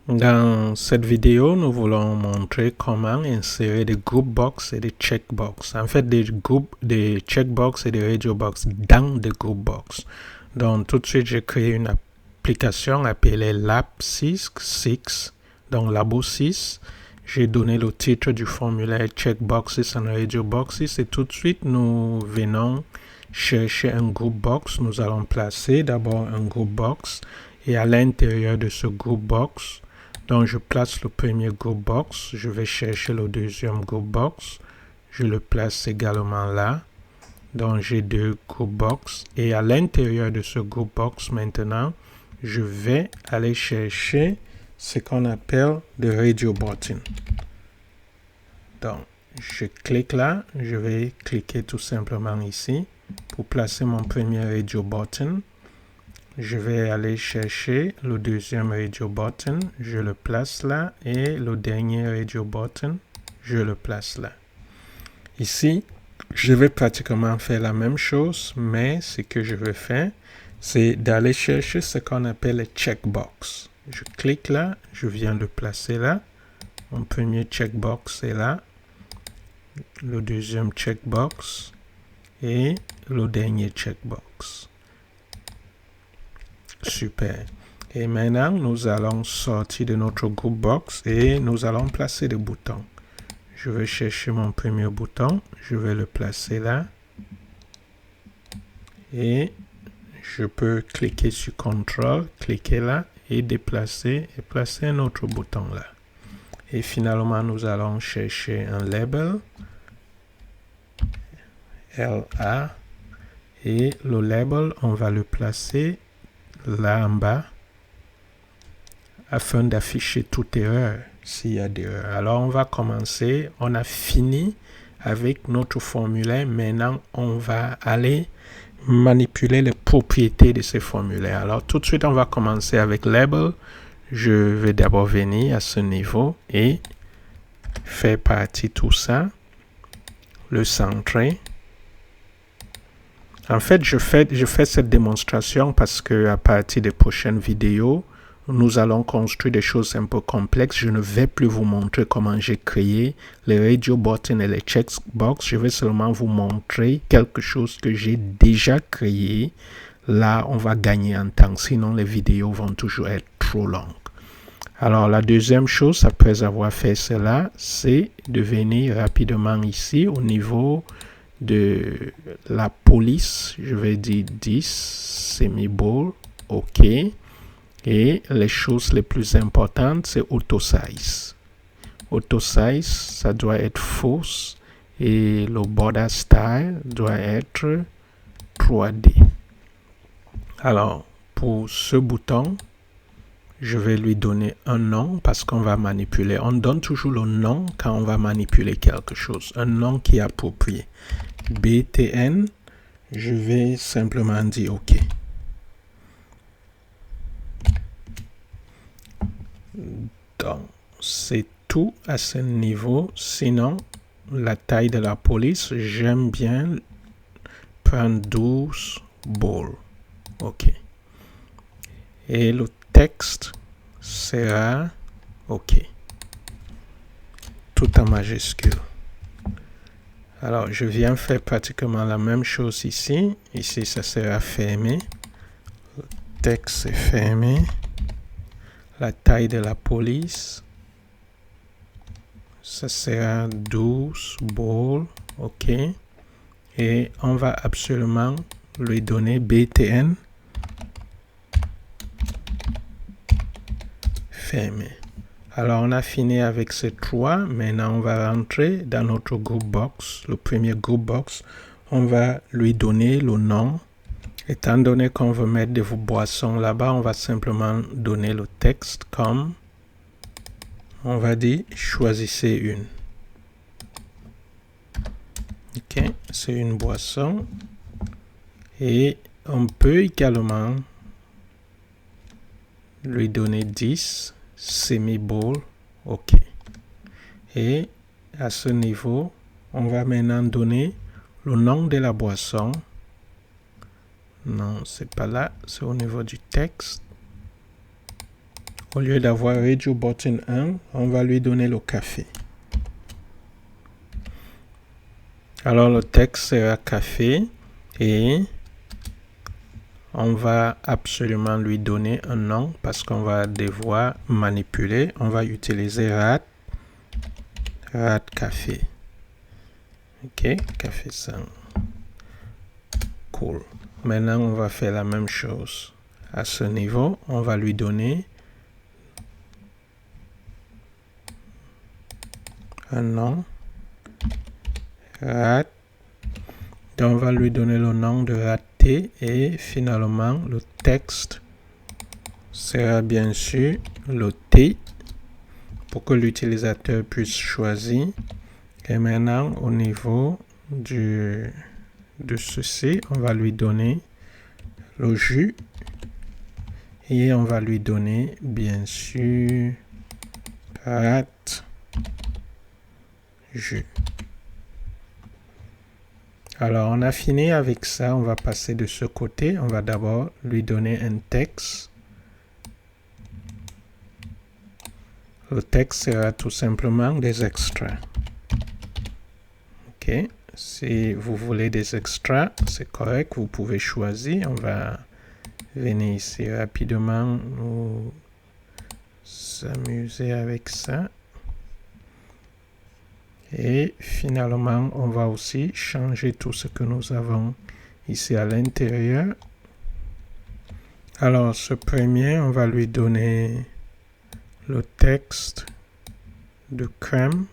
Dans cette vidéo, nous voulons montrer comment insérer des group box et des checkbox. En fait, des checkbox et des radio box dans des group box. Donc, tout de suite, j'ai créé une application appelée Lab6, donc Labo 6. J'ai donné le titre du formulaire Checkboxes and Radio Boxes et tout de suite, nous venons chercher un group box. Nous allons placer d'abord un group box et à l'intérieur de ce group box, donc je place le premier group box, je vais chercher le deuxième group box, je le place également là. Donc j'ai deux group box et à l'intérieur de ce group box maintenant, je vais aller chercher ce qu'on appelle le radio button. Donc je clique là, je vais cliquer tout simplement ici pour placer mon premier radio button. Je vais aller chercher le deuxième radio button, je le place là, et le dernier radio button, je le place là. Ici, je vais pratiquement faire la même chose, mais ce que je vais faire, c'est d'aller chercher ce qu'on appelle les checkbox. Je clique là, je viens le placer là. Mon premier checkbox est là, le deuxième checkbox et le dernier checkbox. Super. Et maintenant, nous allons sortir de notre group box et nous allons placer des boutons. Je vais chercher mon premier bouton, je vais le placer là. Et je peux cliquer sur CTRL, cliquer là et déplacer et placer un autre bouton là. Et finalement, nous allons chercher un label, LA, et le label, on va le placer là en bas afin d'afficher toute erreur s'il y a des erreurs. Alors on va commencer, on a fini avec notre formulaire, maintenant on va aller manipuler les propriétés de ces formulaires. Alors tout de suite on va commencer avec label. Je vais d'abord venir à ce niveau et faire partie tout ça, le centrer. En fait, je fais cette démonstration parce que à partir des prochaines vidéos, nous allons construire des choses un peu complexes. Je ne vais plus vous montrer comment j'ai créé les radio buttons et les checkbox. Je vais seulement vous montrer quelque chose que j'ai déjà créé. Là, on va gagner en temps. Sinon, les vidéos vont toujours être trop longues. Alors, la deuxième chose, après avoir fait cela, c'est de venir rapidement ici au niveau de la police, je vais dire 10 semi-bold, OK. Et les choses les plus importantes, c'est auto size. Auto size, ça doit être false et le border style doit être 3D. Alors, pour ce bouton, je vais lui donner un nom parce qu'on va manipuler. On donne toujours le nom quand on va manipuler quelque chose. Un nom qui est approprié. BTN, je vais simplement dire OK. Donc, c'est tout à ce niveau. Sinon, la taille de la police, j'aime bien prendre 12 bold. OK. Et le texte sera OK. Tout en majuscule. Alors, je viens faire pratiquement la même chose ici. Ici, ça sera fermé. Le texte est fermé. La taille de la police, ça sera 12 bold. OK. Et on va absolument lui donner BTN. Fermé. Alors, on a fini avec ces trois. Maintenant, on va rentrer dans notre group box. Le premier group box, on va lui donner le nom. Étant donné qu'on veut mettre de vos boissons là-bas, on va simplement donner le texte comme, on va dire, choisissez une. OK, c'est une boisson. Et on peut également lui donner 10. Semi-bold, OK. Et à ce niveau, on va maintenant donner le nom de la boisson. Non, c'est pas là, c'est au niveau du texte. Au lieu d'avoir Radio Button 1, on va lui donner le café. Alors le texte sera café et on va absolument lui donner un nom parce qu'on va devoir manipuler. On va utiliser rat café. Ok, café 5. Cool. Maintenant, on va faire la même chose. À ce niveau, on va lui donner un nom. Rat. Donc, on va lui donner le nom de rat T et finalement, le texte sera bien sûr le T pour que l'utilisateur puisse choisir. Et maintenant, au niveau de ceci, on va lui donner le jus et on va lui donner bien sûr rat jus. Alors, on a fini avec ça. On va passer de ce côté. On va d'abord lui donner un texte. Le texte sera tout simplement des extraits. Ok. Si vous voulez des extras, c'est correct. Vous pouvez choisir. On va venir ici rapidement nous s'amuser avec ça. Et finalement, on va aussi changer tout ce que nous avons ici à l'intérieur. Alors, ce premier, on va lui donner le texte de crème.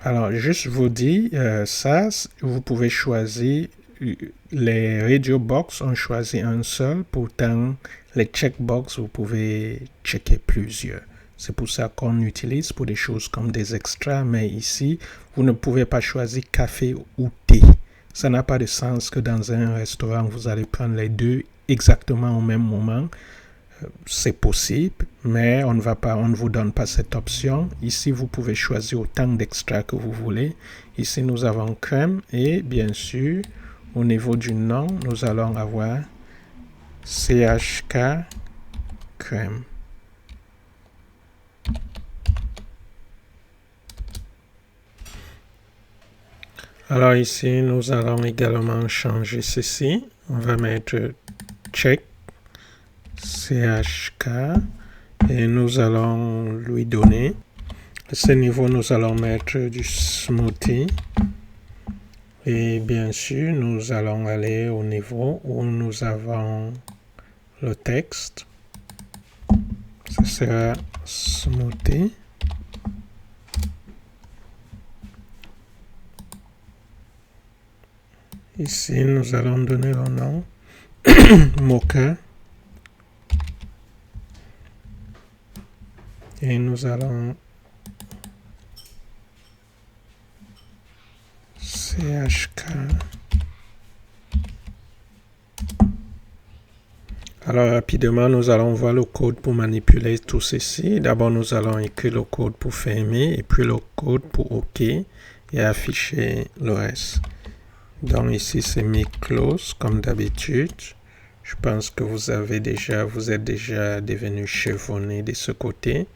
Alors, juste vous dire, ça, vous pouvez choisir. Les radio box, on choisit un seul. Pourtant, les checkbox, vous pouvez checker plusieurs. C'est pour ça qu'on utilise pour des choses comme des extras. Mais ici, vous ne pouvez pas choisir café ou thé. Ça n'a pas de sens que dans un restaurant, vous allez prendre les deux exactement au même moment. C'est possible, mais on ne vous donne pas cette option. Ici, vous pouvez choisir autant d'extras que vous voulez. Ici, nous avons crème et bien sûr, au niveau du nom, nous allons avoir CHK crème. Alors ici, nous allons également changer ceci. On va mettre check CHK et nous allons lui donner. À ce niveau, nous allons mettre du smoothie. Et bien sûr, nous allons aller au niveau où nous avons le texte. Ce sera smoothie. Ici, nous allons donner le nom mocha. Et nous allons CHK. Alors rapidement, nous allons voir le code pour manipuler tout ceci. D'abord, nous allons écrire le code pour fermer et puis le code pour OK et afficher le reste. Donc ici, c'est make close comme d'habitude. Je pense que vous êtes déjà devenu chevronné de ce côté.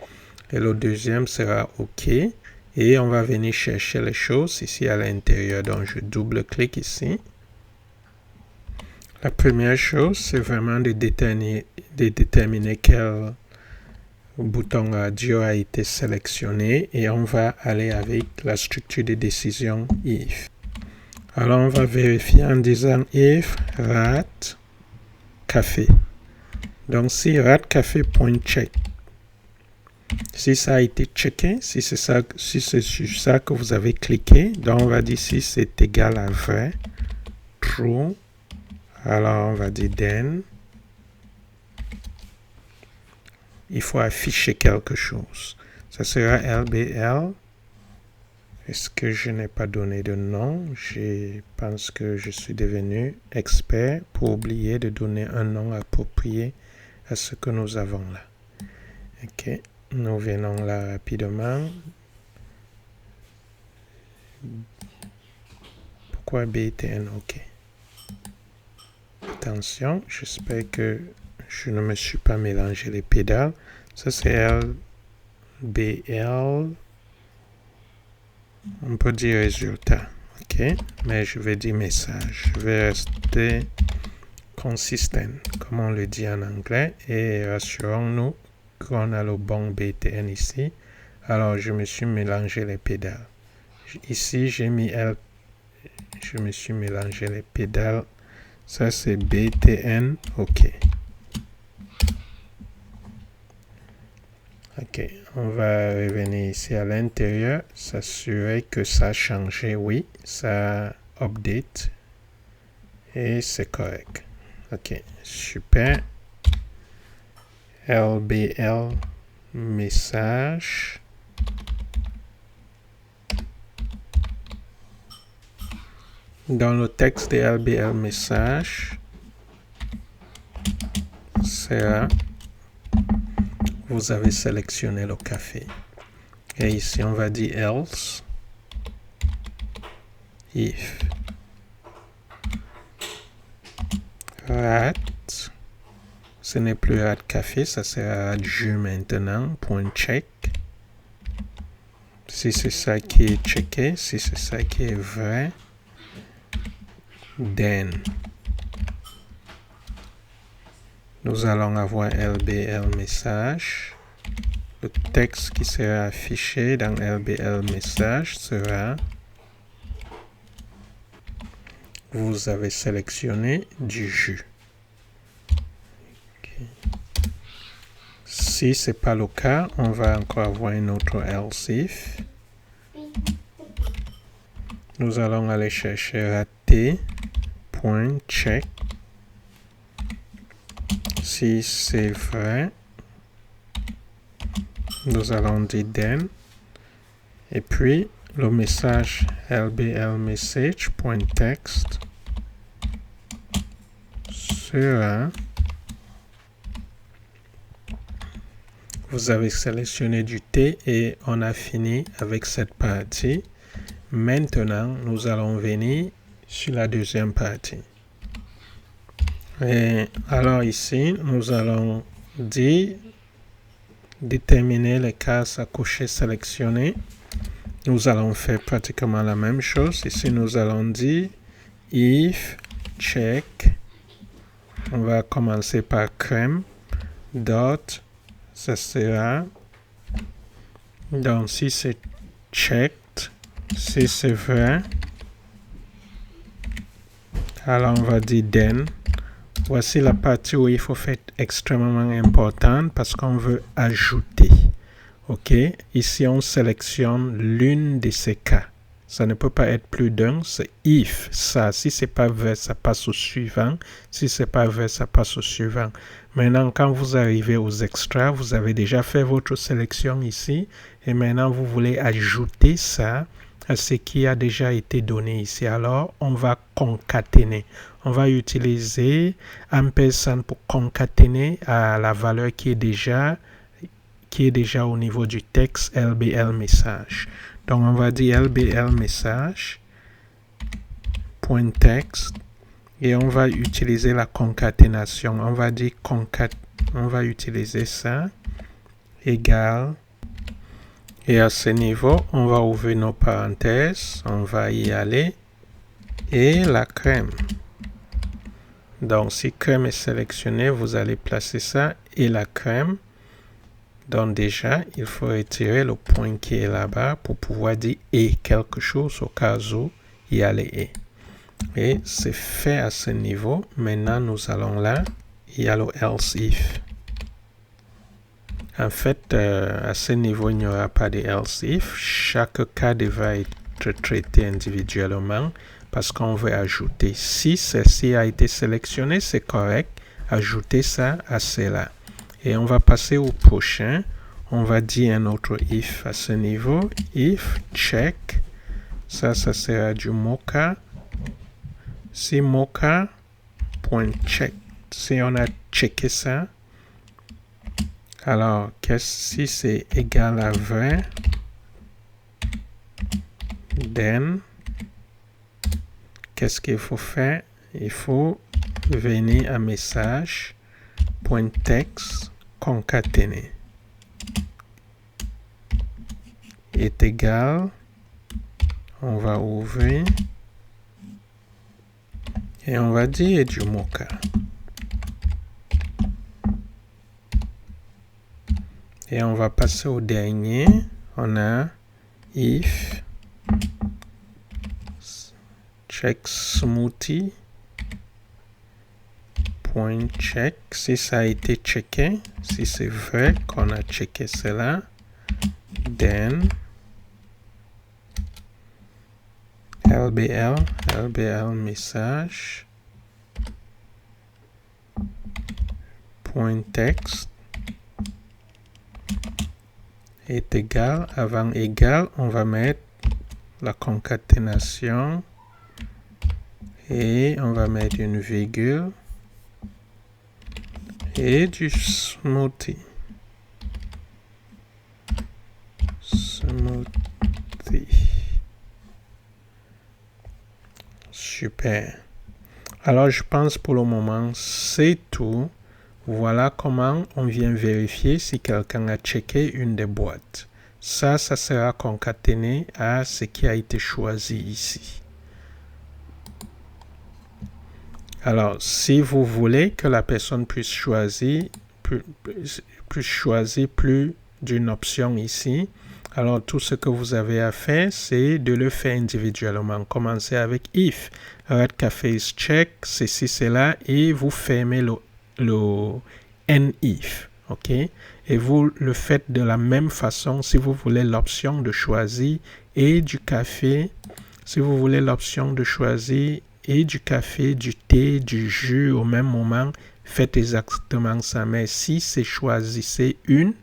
Et le deuxième sera OK. Et on va venir chercher les choses ici à l'intérieur. Donc, je double-clique ici. La première chose, c'est vraiment de déterminer quel bouton radio a été sélectionné. Et on va aller avec la structure de décision if. Alors, on va vérifier en disant if rat café. Donc, si rat café.check. Si ça a été checké, si c'est sur ça que vous avez cliqué, donc on va dire si c'est égal à vrai, true, alors on va dire then, il faut afficher quelque chose. Ça sera LBL. Est-ce que je n'ai pas donné de nom? Je pense que je suis devenu expert pour oublier de donner un nom approprié à ce que nous avons là. Ok. Nous venons là rapidement. Pourquoi BTN? OK. attention, j'espère que je ne me suis pas mélangé les pédales. Ça c'est LBL, on peut dire résultat, ok, mais je vais dire message, je vais rester consistent, comme on le dit en anglais, et rassurons-nous qu'on a le bon BTN ici. Alors je me suis mélangé les pédales. Ici j'ai mis je me suis mélangé les pédales. Ça c'est BTN, ok. Ok, on va revenir ici à l'intérieur, s'assurer que ça a changé, oui, ça update et c'est correct. Ok, super. LBL message. Dans le texte de LBL message, c'est vous avez sélectionné le café. Et ici, on va dire else, if, rat, ce n'est plus rat café, ça sera rat jus maintenant, point check. Si c'est ça qui est checké, si c'est ça qui est vrai, then. Nous allons avoir LBL message. Le texte qui sera affiché dans LBL message sera vous avez sélectionné du jus. Okay. Si ce n'est pas le cas, on va encore avoir un autre else if. Nous allons aller chercher raté, point check. Si c'est vrai, nous allons dire then. Et puis, le message LBL message.text sera vous avez sélectionné du T et on a fini avec cette partie. Maintenant, nous allons venir sur la deuxième partie. Et alors ici, nous allons dire déterminer les cases à cocher sélectionnées. Nous allons faire pratiquement la même chose. Ici, nous allons dire if check. On va commencer par crème. Dot. Ça sera. Donc, si c'est checked, si c'est vrai, alors on va dire then. Voici la partie où il faut faire extrêmement importante parce qu'on veut ajouter. Ok, ici on sélectionne l'une de ces cas. Ça ne peut pas être plus d'un, c'est if. Ça, si c'est pas vrai, ça passe au suivant. Si c'est pas vrai, ça passe au suivant. Maintenant, quand vous arrivez aux extras, vous avez déjà fait votre sélection ici. Et maintenant, vous voulez ajouter ça à ce qui a déjà été donné ici. Alors, on va concaténer. On va utiliser ampersand pour concaténer à la valeur qui est déjà au niveau du texte LBL message. Donc, on va dire LBL message point text et on va utiliser la concaténation. On va dire on va utiliser ça égal. Et à ce niveau, on va ouvrir nos parenthèses. On va y aller. Et la crème. Donc, si crème est sélectionnée, vous allez placer ça et la crème. Donc déjà, il faut retirer le point qui est là-bas pour pouvoir dire et quelque chose au cas où il y a les et. Et c'est fait à ce niveau. Maintenant, nous allons là. Il y a le else if. En fait, à ce niveau, il n'y aura pas de else if. Chaque cas devra être traité individuellement parce qu'on veut ajouter. Si ceci a été sélectionné, c'est correct. Ajoutez ça à cela. Et on va passer au prochain. On va dire un autre if à ce niveau. If check. Ça sera du mocha. Si mocha point check. Si on a checké ça. Alors, si c'est égal à vrai. Then. Qu'est-ce qu'il faut faire? Il faut venez à message, point texte, concaténer est égal, on va ouvrir et on va dire Edumoka. Et on va passer au dernier, on a if check smoothie point check, si ça a été checké, si c'est vrai qu'on a checké cela, then lbl message point text est égal, avant égal, on va mettre la concaténation et on va mettre une virgule et du smoothie. Super. Alors, je pense pour le moment, c'est tout. Voilà comment on vient vérifier si quelqu'un a checké une des boîtes. Ça sera concaténé à ce qui a été choisi ici. Alors, si vous voulez que la personne puisse choisir plus d'une option ici, alors tout ce que vous avez à faire, c'est de le faire individuellement. Commencez avec if, red café is check, ceci, cela, et vous fermez le if, ok? Et vous le faites de la même façon si vous voulez l'option de choisir et du café, si vous voulez l'option de choisir et du café, du thé, du jus au même moment, faites exactement ça. Mais si c'est choisissez une,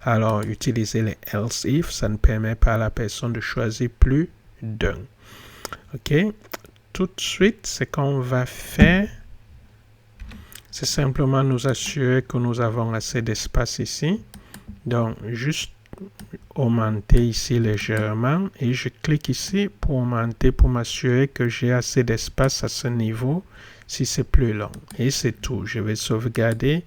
alors utilisez les else if, ça ne permet pas à la personne de choisir plus d'un. Ok? Tout de suite, ce qu'on va faire, c'est simplement nous assurer que nous avons assez d'espace ici. Donc, juste augmenter ici légèrement et je clique ici pour augmenter pour m'assurer que j'ai assez d'espace à ce niveau si c'est plus long. Et c'est tout. Je vais sauvegarder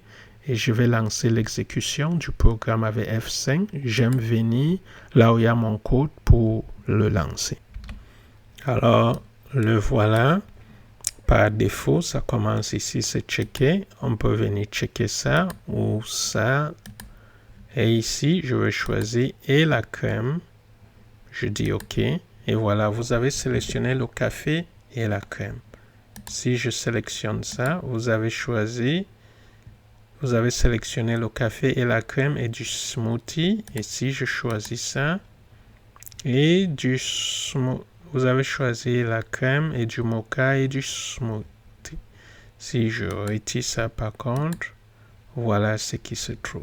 et je vais lancer l'exécution du programme avec F5. J'aime venir là où il y a mon code pour le lancer. Alors, le voilà. Par défaut, ça commence ici, c'est checké. On peut venir checker ça ou ça. Et ici, je vais choisir et la crème. Je dis OK. Et voilà, vous avez sélectionné le café et la crème. Si je sélectionne ça, vous avez sélectionné le café et la crème et du smoothie. Et si je choisis ça, et du smoothie, vous avez choisi la crème et du mocha et du smoothie. Si je retire ça par contre, voilà ce qui se trouve.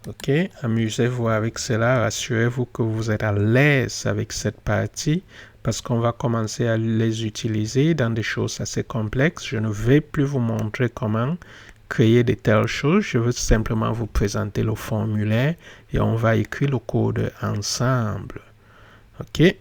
Ok, amusez-vous avec cela, rassurez-vous que vous êtes à l'aise avec cette partie parce qu'on va commencer à les utiliser dans des choses assez complexes. Je ne vais plus vous montrer comment créer de telles choses, je veux simplement vous présenter le formulaire et on va écrire le code ensemble. Ok.